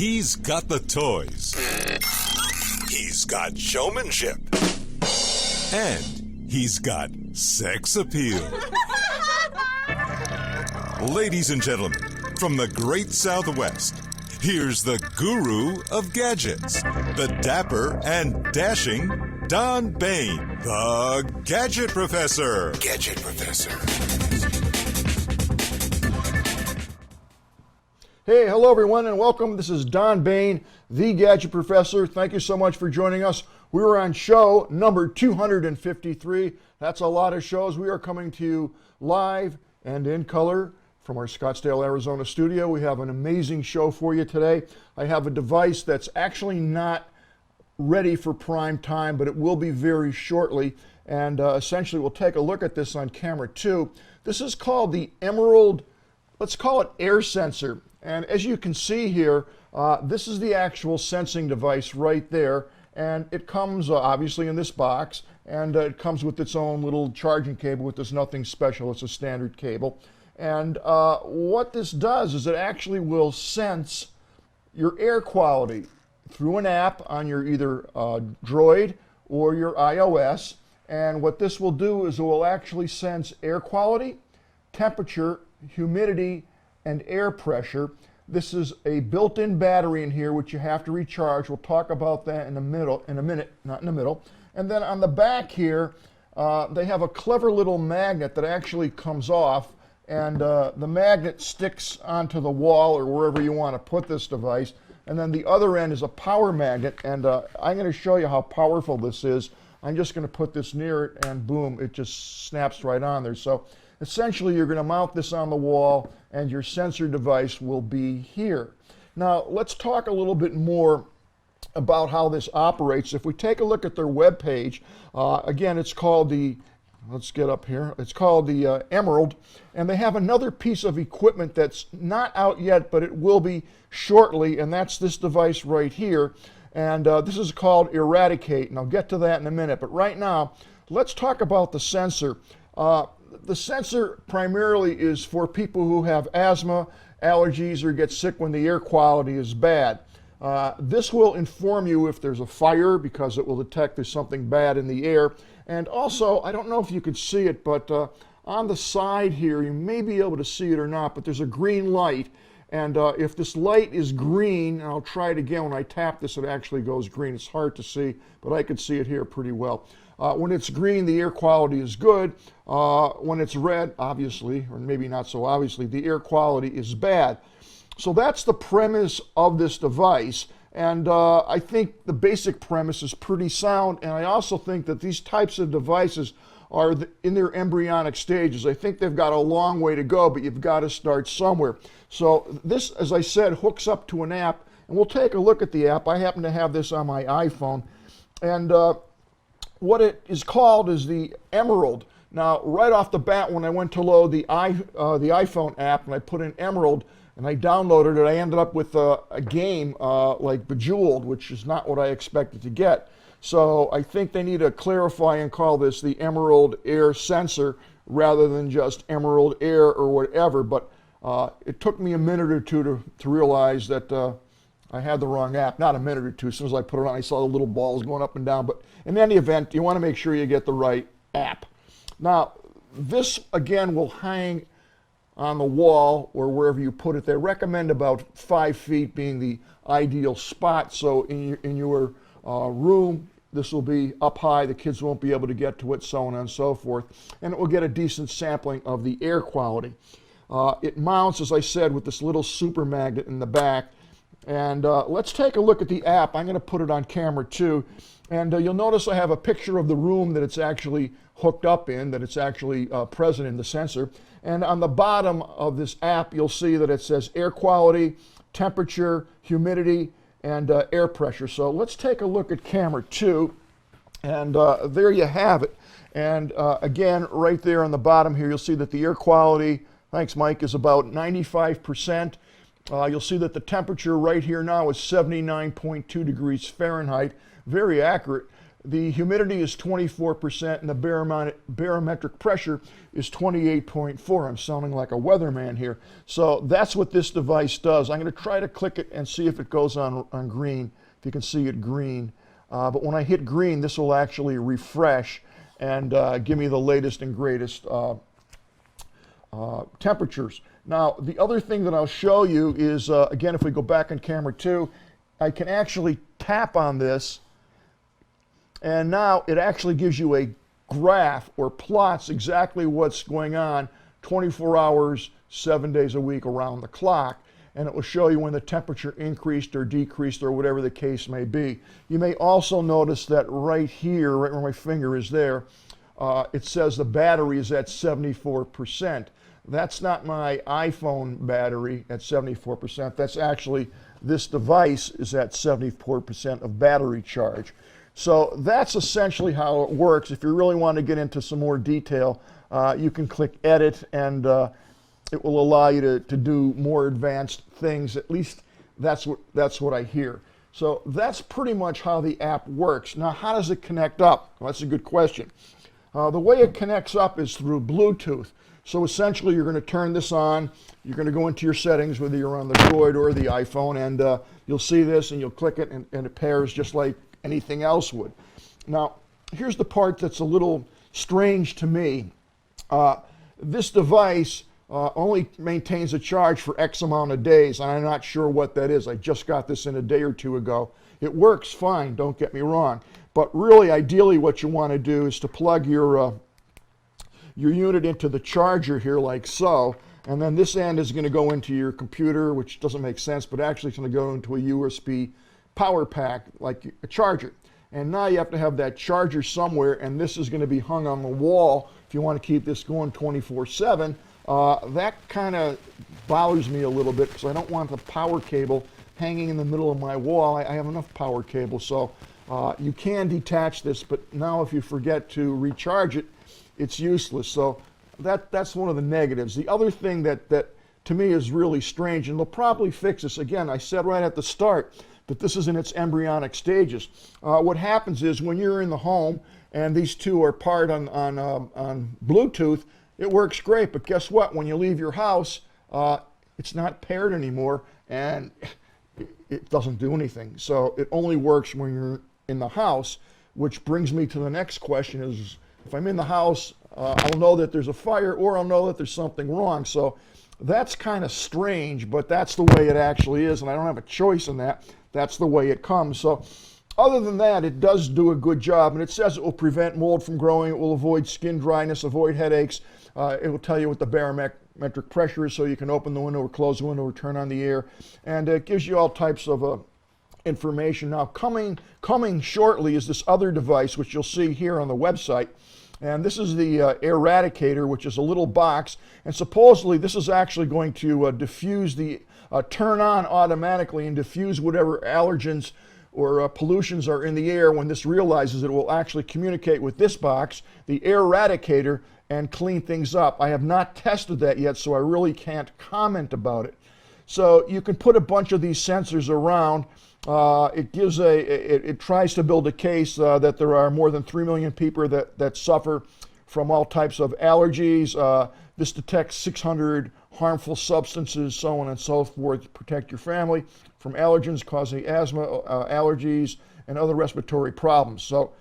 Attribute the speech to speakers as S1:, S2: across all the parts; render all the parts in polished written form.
S1: He's got the toys. He's got showmanship. And he's got sex appeal. Ladies and gentlemen, from the great Southwest, here's the guru of gadgets, the dapper and dashing Don Baine, the Gadget Professor. Gadget Professor.
S2: Hey, hello everyone and welcome. This is Don Baine, the Gadget Professor. Thank you so much for joining us. We were on show number 253. That's a lot of shows. We are coming to you live and in color from our Scottsdale, Arizona studio. We have an amazing show for you today. I have a device that's actually not ready for prime time, but it will be very shortly. And essentially, we'll take a look at this on camera too. This is called the Emerald, let's call it air sensor. And as you can see here, this is the actual sensing device right there. And it comes obviously in this box, and it comes with its own little charging cable, with this nothing special. It's a standard cable. And what this does is it actually will sense your air quality through an app on your either Droid or your iOS. And what this will do is it will actually sense air quality, temperature, humidity, and air pressure. This is a built-in battery in here which you have to recharge. We'll talk about that in a minute, not in the middle. And then on the back here, they have a clever little magnet that actually comes off, and the magnet sticks onto the wall or wherever you want to put this device. And then the other end is a power magnet, and I'm going to show you how powerful this is. I'm just going to put this near it, and boom, it just snaps right on there. So essentially, you're going to mount this on the wall, and your sensor device will be here. Now, let's talk a little bit more about how this operates. If we take a look at their web page, again, it's called the, let's get up here, it's called the Emerald, and they have another piece of equipment that's not out yet, but it will be shortly, and that's this device right here. And this is called Eradicate, and I'll get to that in a minute. But right now, let's talk about the sensor. The sensor primarily is for people who have asthma, allergies, or get sick when the air quality is bad. This will inform you if there's a fire because it will detect there's something bad in the air. And also, I don't know if you can see it, but on the side here, you may be able to see it or not, but there's a green light. And if this light is green, and I'll try it again, when I tap this, it actually goes green. It's hard to see, but I can see it here pretty well. When it's green, the air quality is good. When it's red, obviously, or maybe not so obviously, the air quality is bad. So that's the premise of this device. And I think the basic premise is pretty sound. And I also think that these types of devices are in their embryonic stages. I think they've got a long way to go, but you've got to start somewhere. So this, as I said, hooks up to an app. And we'll take a look at the app. I happen to have this on my iPhone. And what it is called is the Emerald. Now, right off the bat, when I went to load the iPhone app and I put in Emerald and I downloaded it, I ended up with a game like Bejeweled, which is not what I expected to get. So I think they need to clarify and call this the Emerald Air Sensor rather than just Emerald Air or whatever. But it took me a minute or two to realize that I had the wrong app. Not a minute or two. As soon as I put it on, I saw the little balls going up and down. But in any event, you want to make sure you get the right app. Now, this, again, will hang on the wall or wherever you put it. They recommend about 5 feet being the ideal spot. So in your room, this will be up high. The kids won't be able to get to it, so on and so forth. And it will get a decent sampling of the air quality. It mounts, as I said, with this little super magnet in the back. And let's take a look at the app. I'm going to put it on camera too. And you'll notice I have a picture of the room that it's actually hooked up in, that it's actually present in the sensor. And on the bottom of this app, you'll see that it says air quality, temperature, humidity, and air pressure. So let's take a look at camera 2. And there you have it. And again, right there on the bottom here, you'll see that the air quality, thanks Mike, is about 95%. You'll see that the temperature right here now is 79.2 degrees Fahrenheit. Very accurate. The humidity is 24% and the barometric pressure is 28.4. I'm sounding like a weatherman here. So that's what this device does. I'm going to try to click it and see if it goes on green, if you can see it green. But when I hit green, this will actually refresh and give me the latest and greatest temperatures. Now, the other thing that I'll show you is, again, if we go back on camera 2, I can actually tap on this, and now it actually gives you a graph or plots exactly what's going on 24 hours, 7 days a week around the clock. And it will show you when the temperature increased or decreased or whatever the case may be. You may also notice that right here, right where my finger is there, it says the battery is at 74%. That's not my iPhone battery at 74%. That's actually, this device is at 74% of battery charge. So that's essentially how it works. If you really want to get into some more detail, you can click Edit, and it will allow you to do more advanced things. At least that's what I hear. So that's pretty much how the app works. Now, how does it connect up? Well, that's a good question. The way it connects up is through Bluetooth. So essentially, you're going to turn this on. You're going to go into your settings, whether you're on the Droid or the iPhone, and you'll see this, and you'll click it, and it pairs just like anything else would. Now, here's the part that's a little strange to me. This device only maintains a charge for X amount of days, and I'm not sure what that is. I just got this in a day or two ago. It works fine, don't get me wrong, but really, ideally, what you want to do is to plug your unit into the charger here, like so, and then this end is going to go into your computer, which doesn't make sense, but actually it's going to go into a USB power pack, like a charger. And now you have to have that charger somewhere, and this is going to be hung on the wall if you want to keep this going 24/7. That kind of bothers me a little bit because I don't want the power cable hanging in the middle of my wall. I have enough power cable, so you can detach this, but now if you forget to recharge it, it's useless. So that's one of the negatives. The other thing that to me is really strange, and they'll probably fix this. Again, I said right at the start that this is in its embryonic stages. What happens is when you're in the home and these two are paired on Bluetooth, it works great. But guess what? When you leave your house, it's not paired anymore, and it doesn't do anything. So it only works when you're in the house, which brings me to the next question is, if I'm in the house, I'll know that there's a fire or I'll know that there's something wrong. So that's kind of strange, but that's the way it actually is, and I don't have a choice in that. That's the way it comes. So other than that, it does do a good job, and it says it will prevent mold from growing, it will avoid skin dryness, avoid headaches. It will tell you what the barometric pressure is so you can open the window or close the window or turn on the air, and it gives you all types of information. Now coming shortly is this other device, which you'll see here on the website. And this is the Eradicator, which is a little box. And supposedly this is actually going to diffuse turn on automatically and diffuse whatever allergens or pollutions are in the air. When this realizes it will actually communicate with this box, the Eradicator, and clean things up. I have not tested that yet, so I really can't comment about it. So you can put a bunch of these sensors around. It tries to build a case that there are more than 3 million people that suffer from all types of allergies. This detects 600 harmful substances, so on and so forth, to protect your family from allergens causing asthma, allergies, and other respiratory problems. So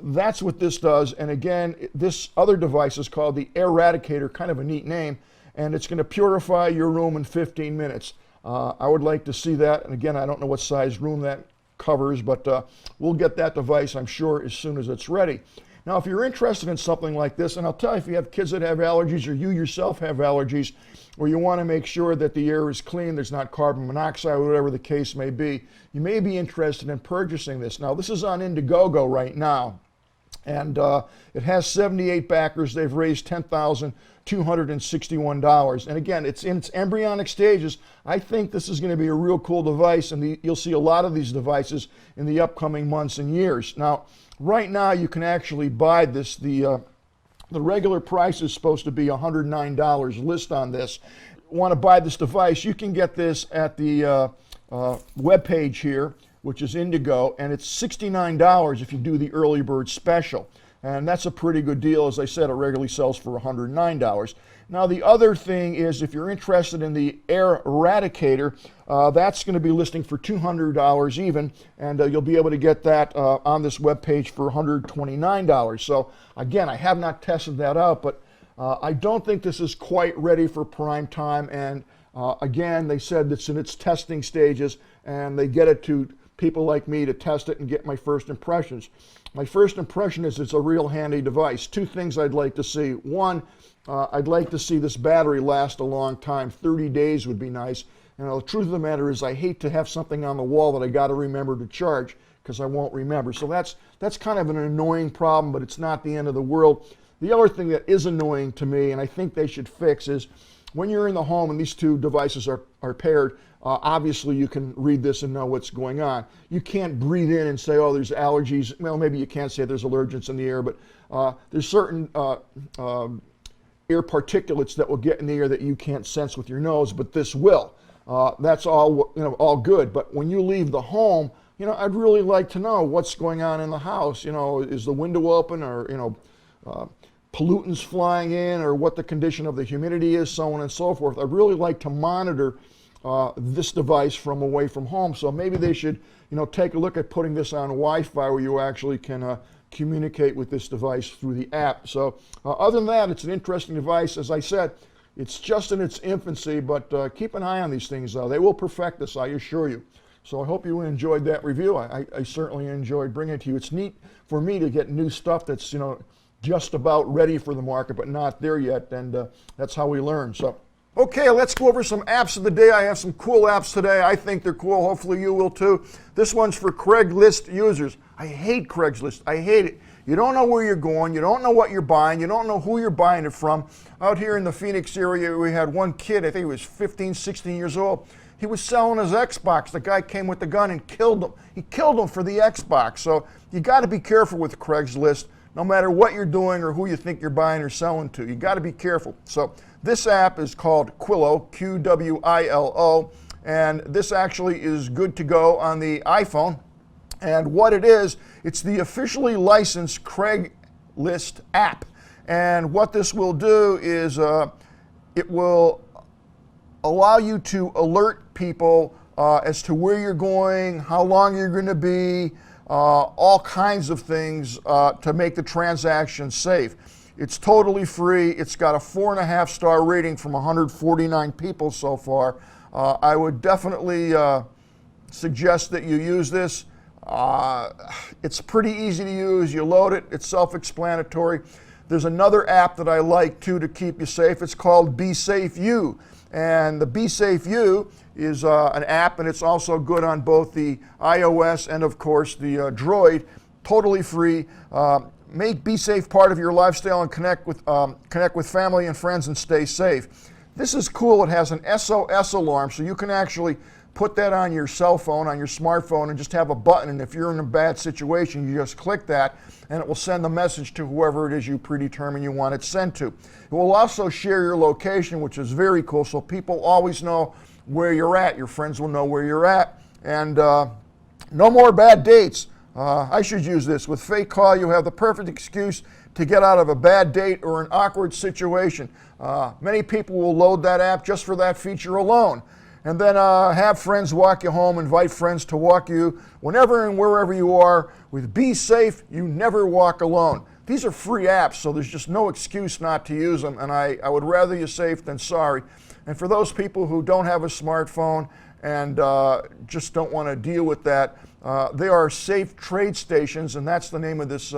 S2: that's what this does. And again, this other device is called the Eradicator, kind of a neat name, and it's going to purify your room in 15 minutes. I would like to see that, and again, I don't know what size room that covers, but we'll get that device, I'm sure, as soon as it's ready. Now, if you're interested in something like this, and I'll tell you, if you have kids that have allergies or you yourself have allergies, or you want to make sure that the air is clean, there's not carbon monoxide, whatever the case may be, you may be interested in purchasing this. Now, this is on Indiegogo right now, and it has 78 backers. They've raised $10,261. And again, it's in its embryonic stages. I think this is going to be a real cool device, and you'll see a lot of these devices in the upcoming months and years. Now, right now, you can actually buy this. The regular price is supposed to be $109 list on this. Want to buy this device, you can get this at the web page here, which is indigo, and it's $69 if you do the early bird special. And that's a pretty good deal. As I said, it regularly sells for $109. Now, the other thing is, if you're interested in the air eradicator, that's going to be listing for $200 even, and you'll be able to get that on this webpage for $129. So again, I have not tested that out, but I don't think this is quite ready for prime time. And again, they said it's in its testing stages, and they get it to people like me to test it and get my first impressions. My first impression is it's a real handy device. Two things I'd like to see. One, I'd like to see this battery last a long time. 30 days would be nice. And the truth of the matter is, I hate to have something on the wall that I got to remember to charge, because I won't remember. So that's kind of an annoying problem, but it's not the end of the world. The other thing that is annoying to me, and I think they should fix, is when you're in the home and these two devices are paired, obviously you can read this and know what's going on. You can't breathe in and say, oh, there's allergies. Well, maybe you can't say there's allergens in the air, but there's certain air particulates that will get in the air that you can't sense with your nose, but this will. That's all good. But when you leave the home, I'd really like to know what's going on in the house. Is the window open, or pollutants flying in, or what the condition of the humidity is, so on and so forth. I'd really like to monitor this device from away from home. So maybe they should, take a look at putting this on Wi-Fi, where you actually can communicate with this device through the app. So other than that, it's an interesting device. As I said, it's just in its infancy, but keep an eye on these things, though. They will perfect this, I assure you. So I hope you enjoyed that review. I certainly enjoyed bringing it to you. It's neat for me to get new stuff that's, just about ready for the market, but not there yet, and that's how we learn. So, okay, let's go over some apps of the day. I have some cool apps today. I think they're cool. Hopefully you will too. This one's for Craigslist users. I hate Craigslist. I hate it. You don't know where you're going. You don't know what you're buying. You don't know who you're buying it from. Out here in the Phoenix area, we had one kid, I think he was 15, 16 years old. He was selling his Xbox. The guy came with the gun and killed him. He killed him for the Xbox. So you got to be careful with Craigslist, no matter what you're doing or who you think you're buying or selling to. You got to be careful. So this app is called Qwilo, Qwilo, and this actually is good to go on the iPhone. And what it is, it's the officially licensed Craigslist app. And what this will do is it will allow you to alert people as to where you're going, how long you're going to be, all kinds of things to make the transaction safe. It's totally free. It's got a 4.5-star rating from 149 people so far. I would definitely suggest that you use this. It's pretty easy to use. You load it. It's self-explanatory. There's another app that I like too to keep you safe. It's called Be Safe You. And the Be Safe You is an app, and it's also good on both the iOS and, of course, the Droid. Totally free. Make Be Safe part of your lifestyle and connect with family and friends and stay safe. This is cool. It has an SOS alarm, so you can actually put that on your cell phone, on your smartphone, and just have a button. And if you're in a bad situation, you just click that, and it will send the message to whoever it is you predetermine you want it sent to. It will also share your location, which is very cool, so people always know where you're at. Your friends will know where you're at. And no more bad dates. I should use this. With Fake Call, you have the perfect excuse to get out of a bad date or an awkward situation. Many people will load that app just for that feature alone. And then have friends walk you home, invite friends to walk you whenever and wherever you are. With Be Safe, you never walk alone. These are free apps, so there's just no excuse not to use them, and I would rather you safe than sorry. And for those people who don't have a smartphone and just don't want to deal with that, they are safe trade stations, and that's the name of this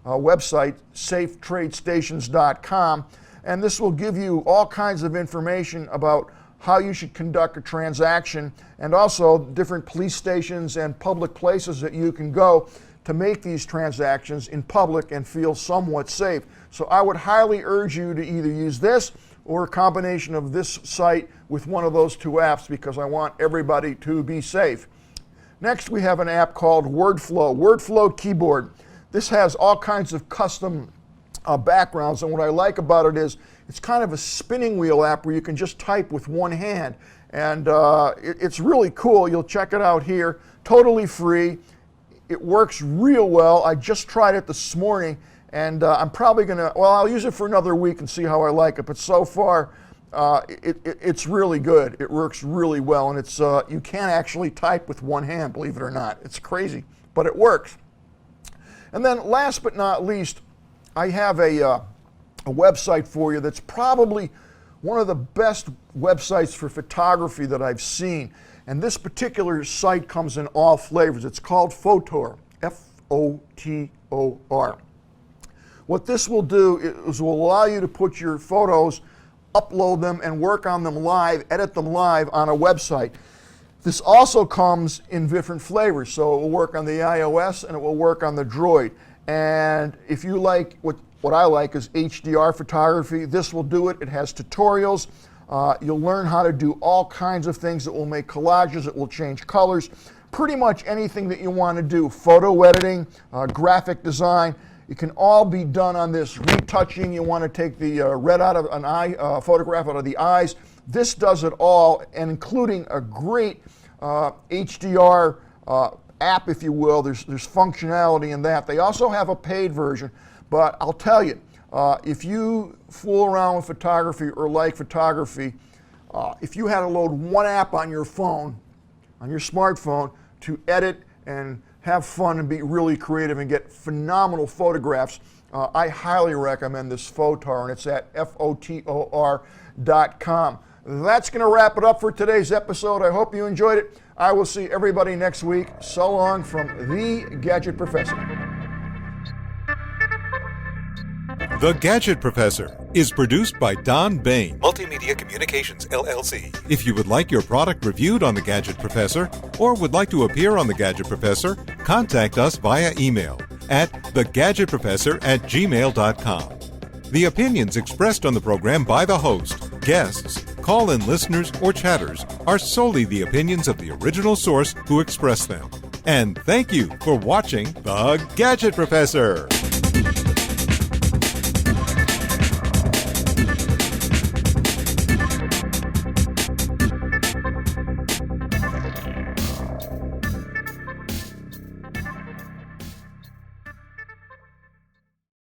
S2: website, safetradestations.com. And this will give you all kinds of information about how you should conduct a transaction, and also different police stations and public places that you can go to make these transactions in public and feel somewhat safe. So I would highly urge you to either use this or a combination of this site with one of those two apps, because I want everybody to be safe. Next, we have an app called Wordflow Keyboard. This has all kinds of custom backgrounds, and what I like about it is it's kind of a spinning wheel app where you can just type with one hand. And it's really cool. You'll check it out here. Totally free. It works real well. I just tried it this morning, and I'm probably going to, well, I'll use it for another week and see how I like it. But so far, it's really good. It works really well, and it's you can actually type with one hand, believe it or not. It's crazy, but it works. And then last but not least, I have a website for you that's probably one of the best websites for photography that I've seen. And this particular site comes in all flavors. It's called Fotor, F-O-T-O-R. What this will do is will allow you to put your photos, upload them, and work on them live, edit them live on a website. This also comes in different flavors, so it will work on the iOS and it will work on the Droid. And if you like, what I like is HDR photography, this will do it. It has tutorials. You'll learn how to do all kinds of things. It will make collages. It will change colors. Pretty much anything that you want to do. Photo editing, graphic design. It can all be done on this. Retouching, you want to take the red out of an eye, photograph out of the eyes. This does it all, and including a great HDR app, if you will. There's functionality in that. They also have a paid version, but I'll tell you, if you fool around with photography or like photography, if you had to load one app on your phone, on your smartphone, to edit and have fun and be really creative and get phenomenal photographs, I highly recommend this Fotor, and it's at fotor.com. That's going to wrap it up for today's episode. I hope you enjoyed it. I will see everybody next week. So long from the Gadget Professor.
S1: The Gadget Professor is produced by Don Baine, Multimedia Communications, LLC. If you would like your product reviewed on The Gadget Professor or would like to appear on The Gadget Professor, contact us via email at thegadgetprofessor@gmail.com. The opinions expressed on the program by the host, guests, call-in listeners, or chatters are solely the opinions of the original source who expressed them. And thank you for watching The Gadget Professor.